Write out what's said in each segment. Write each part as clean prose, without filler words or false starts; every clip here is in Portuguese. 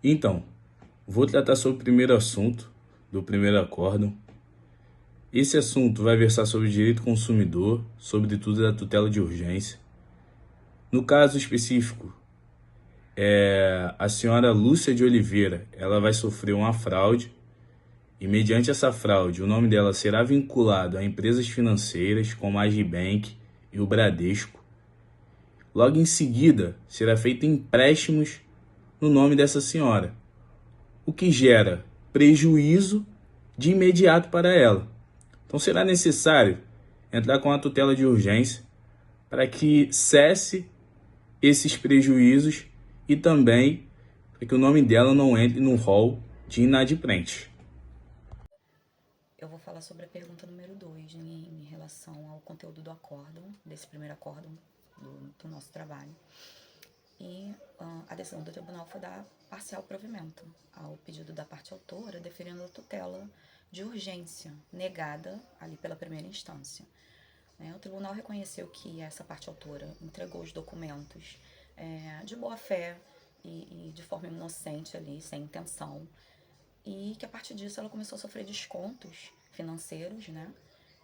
Então, vou tratar sobre o primeiro assunto do primeiro acórdão. Esse assunto vai versar sobre o direito consumidor, sobretudo da tutela de urgência. No caso específico, a senhora Lúcia de Oliveira, ela vai sofrer uma fraude e mediante essa fraude o nome dela será vinculado a empresas financeiras como a Agibank e o Bradesco. Logo em seguida, será feito empréstimos no nome dessa senhora, o que gera prejuízo de imediato para ela. Então será necessário entrar com a tutela de urgência para que cesse esses prejuízos e também para que o nome dela não entre no rol de inadimplentes. Eu vou falar sobre a pergunta número 2, em relação ao conteúdo do acórdão, desse primeiro acórdão do nosso trabalho. E a decisão do tribunal foi dar parcial provimento ao pedido da parte autora, deferindo a tutela de urgência negada ali pela primeira instância. O tribunal reconheceu que essa parte autora entregou os documentos de boa fé e de forma inocente ali, sem intenção, e que a partir disso ela começou a sofrer descontos financeiros, né?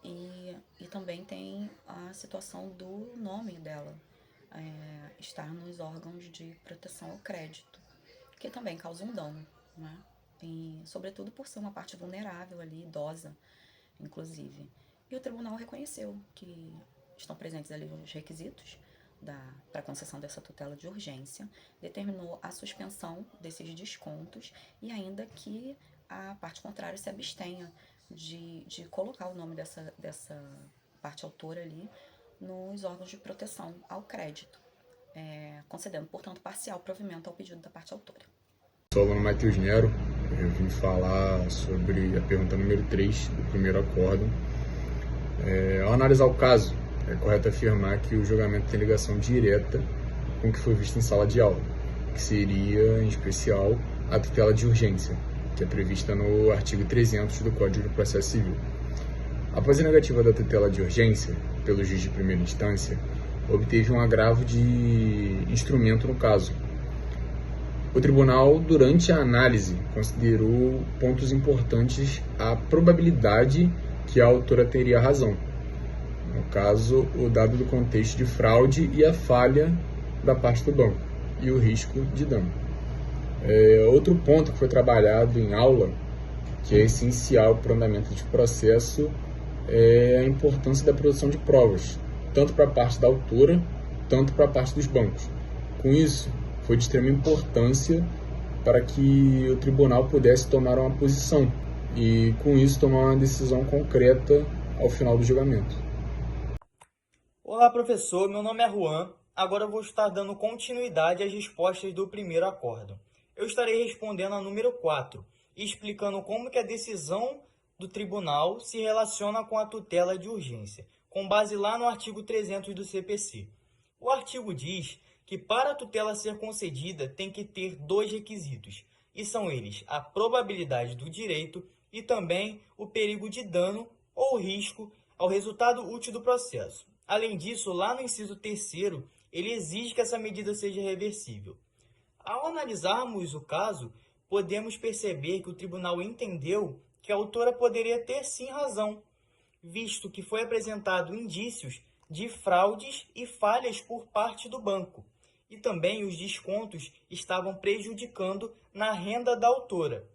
E também tem a situação do nome dela estar nos órgãos de proteção ao crédito, que também causa um dano, né? E, sobretudo por ser uma parte vulnerável ali, idosa, inclusive. E o tribunal reconheceu que estão presentes ali os requisitos para a concessão dessa tutela de urgência, determinou a suspensão desses descontos e ainda que a parte contrária se abstenha de colocar o nome dessa parte autora ali nos órgãos de proteção ao crédito, concedendo, portanto, parcial provimento ao pedido da parte autora. Sou o aluno Matheus Nero, eu vim falar sobre a pergunta número 3 do primeiro acórdão. Ao analisar o caso, é correto afirmar que o julgamento tem ligação direta com o que foi visto em sala de aula, que seria, em especial, a tutela de urgência, que é prevista no artigo 300 do Código de Processo Civil. Após a negativa da tutela de urgência, pelo juiz de primeira instância, obteve um agravo de instrumento no caso. O tribunal, durante a análise, considerou pontos importantes a probabilidade que a autora teria razão. No caso, o dado do contexto de fraude e a falha da parte do banco e o risco de dano. Outro ponto que foi trabalhado em aula, que é essencial para o andamento de processo, é a importância da produção de provas, tanto para a parte da autora, tanto para a parte dos bancos. Com isso, foi de extrema importância para que o tribunal pudesse tomar uma posição e, com isso, tomar uma decisão concreta ao final do julgamento. Olá, professor. Meu nome é Juan. Agora eu vou estar dando continuidade às respostas do primeiro acórdão. Eu estarei respondendo a número 4 e explicando como que a decisão do tribunal se relaciona com a tutela de urgência, com base lá no artigo 300 do CPC. O artigo diz que para a tutela ser concedida tem que ter 2 requisitos, e são eles a probabilidade do direito e também o perigo de dano ou risco ao resultado útil do processo. Além disso, lá no inciso 3º, ele exige que essa medida seja reversível. Ao analisarmos o caso, podemos perceber que o tribunal entendeu que a autora poderia ter sim razão, visto que foi apresentado indícios de fraudes e falhas por parte do banco, e também os descontos estavam prejudicando na renda da autora,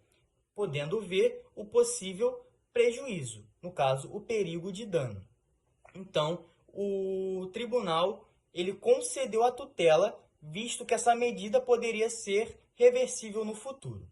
podendo ver o possível prejuízo, no caso, o perigo de dano. Então, o tribunal ele concedeu a tutela, visto que essa medida poderia ser reversível no futuro.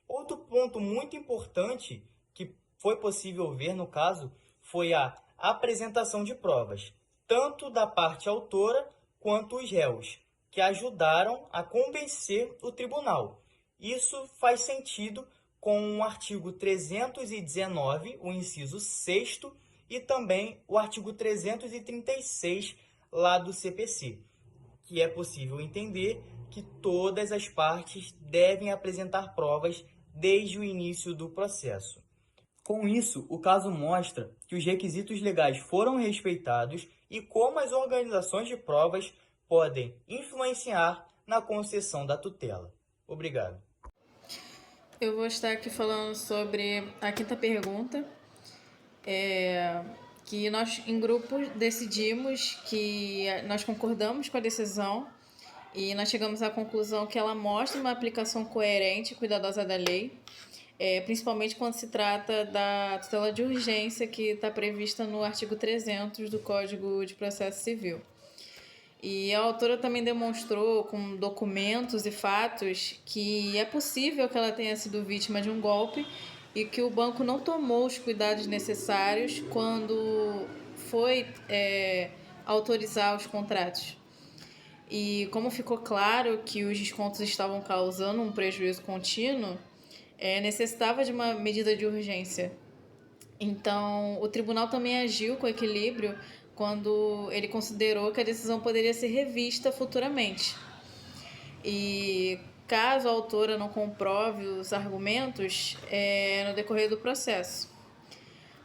Outro ponto muito importante que foi possível ver no caso foi a apresentação de provas, tanto da parte autora quanto os réus, que ajudaram a convencer o tribunal. Isso faz sentido com o artigo 319, o inciso 6º, e também o artigo 336 lá do CPC, que é possível entender que todas as partes devem apresentar provas desde o início do processo. Com isso, o caso mostra que os requisitos legais foram respeitados e como as organizações de provas podem influenciar na concessão da tutela. Obrigado. Eu vou estar aqui falando sobre a quinta pergunta, que nós em grupo decidimos que nós concordamos com a decisão e nós chegamos à conclusão que ela mostra uma aplicação coerente e cuidadosa da lei, principalmente quando se trata da tutela de urgência que está prevista no artigo 300 do Código de Processo Civil. E a autora também demonstrou com documentos e fatos que é possível que ela tenha sido vítima de um golpe e que o banco não tomou os cuidados necessários quando foi autorizar os contratos. E como ficou claro que os descontos estavam causando um prejuízo contínuo, necessitava de uma medida de urgência. Então, o tribunal também agiu com equilíbrio quando ele considerou que a decisão poderia ser revista futuramente. E caso a autora não comprove os argumentos, no decorrer do processo.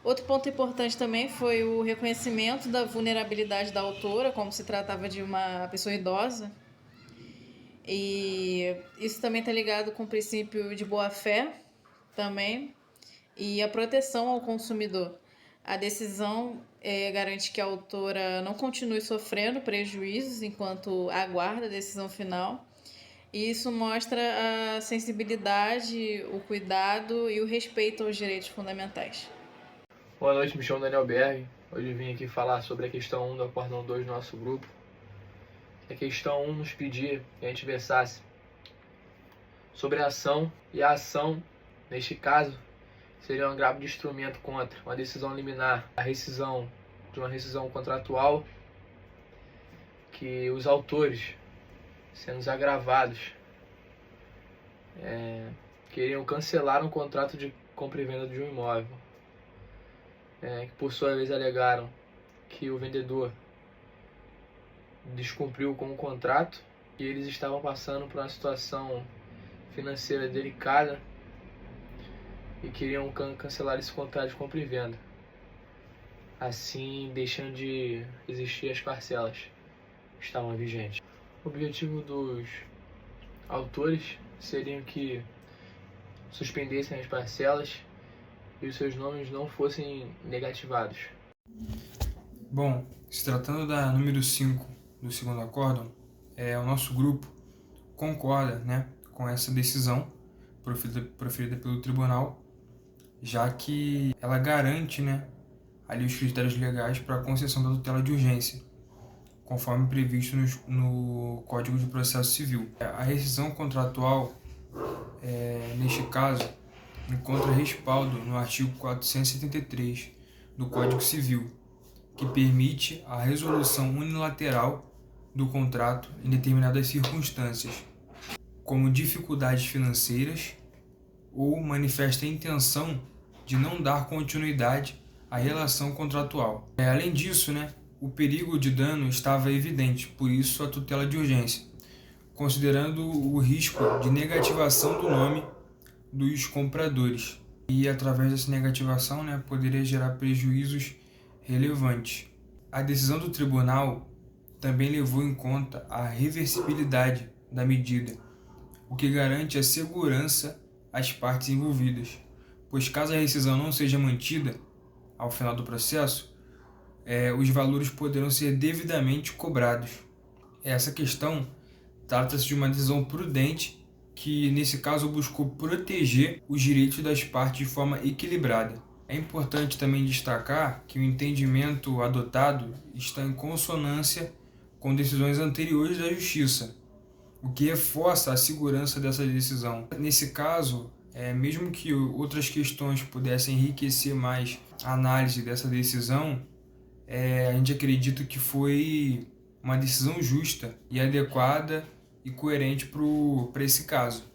Outro ponto importante também foi o reconhecimento da vulnerabilidade da autora, como se tratava de uma pessoa idosa. E isso também está ligado com o princípio de boa-fé também e a proteção ao consumidor. A decisão garante que a autora não continue sofrendo prejuízos enquanto aguarda a decisão final. E isso mostra a sensibilidade, o cuidado e o respeito aos direitos fundamentais. Boa noite, me chamo Daniel Berg. Hoje eu vim aqui falar sobre a questão 1 do acórdão 2 do nosso grupo. A questão 1 nos pedia que a gente versasse sobre a ação, e a ação, neste caso, seria um agravo de instrumento contra uma decisão liminar, a rescisão de uma rescisão contratual, que os autores, sendo agravados, queriam cancelar um contrato de compra e venda de um imóvel, que por sua vez alegaram que o vendedor descumpriu com o contrato e eles estavam passando por uma situação financeira delicada e queriam cancelar esse contrato de compra e venda, assim deixando de existir as parcelas que estavam vigentes. O objetivo dos autores seria que suspendessem as parcelas e os seus nomes não fossem negativados. Bom, se tratando da número 5 do segundo acórdão, o nosso grupo concorda, com essa decisão proferida pelo tribunal, já que ela garante, ali os critérios legais para a concessão da tutela de urgência, conforme previsto no Código de Processo Civil. A rescisão contratual, neste caso, encontra respaldo no artigo 473 do Código Civil, que permite a resolução unilateral do contrato em determinadas circunstâncias, como dificuldades financeiras ou manifesta a intenção de não dar continuidade à relação contratual. Além disso, o perigo de dano estava evidente, por isso a tutela de urgência, considerando o risco de negativação do nome dos compradores. E através dessa negativação, poderia gerar prejuízos relevantes. A decisão do tribunal também levou em conta a reversibilidade da medida, o que garante a segurança às partes envolvidas, pois caso a rescisão não seja mantida ao final do processo, os valores poderão ser devidamente cobrados. Essa questão trata-se de uma decisão prudente que, nesse caso, buscou proteger os direitos das partes de forma equilibrada. É importante também destacar que o entendimento adotado está em consonância com decisões anteriores da Justiça, o que reforça a segurança dessa decisão. Nesse caso, mesmo que outras questões pudessem enriquecer mais a análise dessa decisão, a gente acredita que foi uma decisão justa e adequada e coerente para esse caso.